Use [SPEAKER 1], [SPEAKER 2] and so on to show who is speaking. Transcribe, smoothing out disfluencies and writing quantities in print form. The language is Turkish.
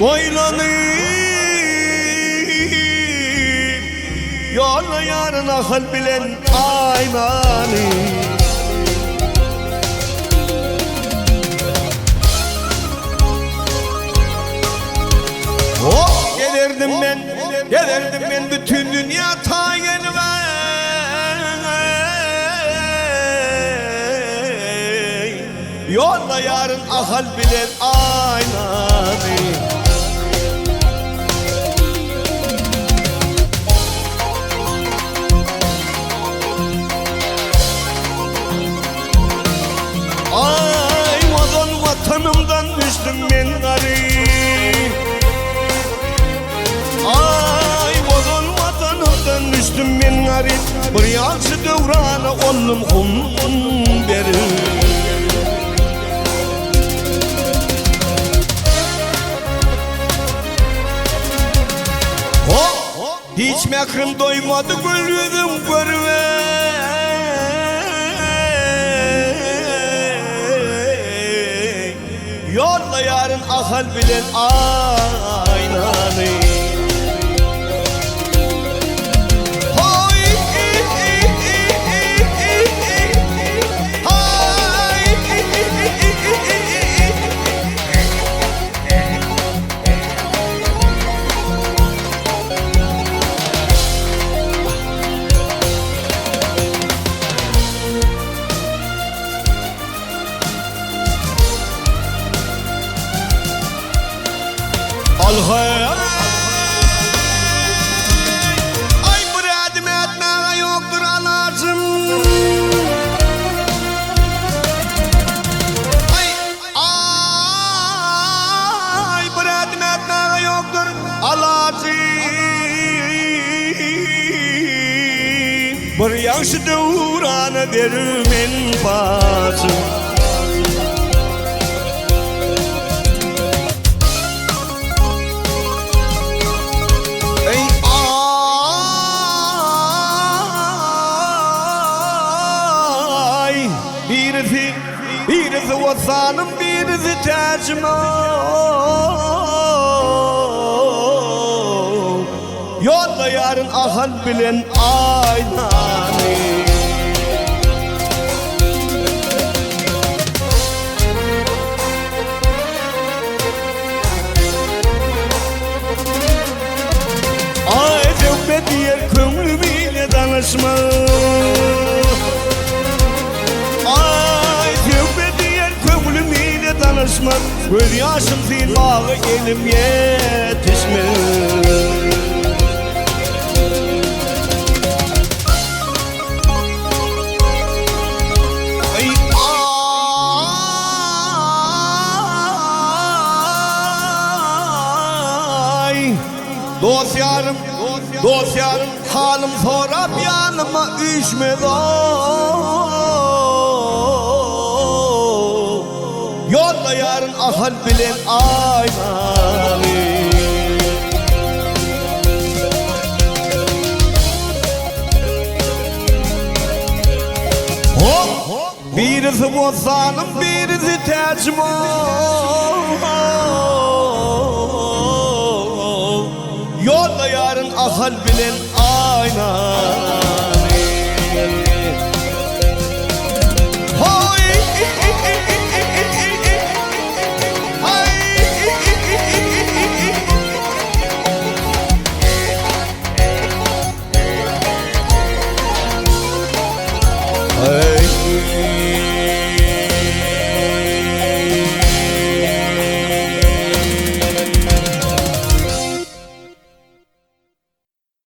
[SPEAKER 1] Boylanayım yola yarın akıl bilen aynanı. Oh gelirdim ben bütün dünya ta gelime. Yolla yarın akıl bilen aynanı. Ay vatanımdan düştüm ben garip. Ay vatanımdan düştüm ben garip. Bir yakşı devrana oldum beri. Hiç mekrim doymadı gülüdüm görme. Yolla yarın akıl bilen aynanı. Ay buradım etmeye yoktur anacım. Ay buradım etmeye yoktur anacım. Bir yaşı devranı derim en bacım. Birisi vatanım, birisi tacım. Yolla yarın akıl bilen aynanı. Ay tövbe diğer kömrümüyle danışma. Göz yaşım silahı elim yetişmez. Ay dost yarım halim sorap yanıma üşmedi. Yolla yarın akıl bilen aynanı. Birisi bozanım, birisi tacım. Yolla yarın akıl bilen aynanı.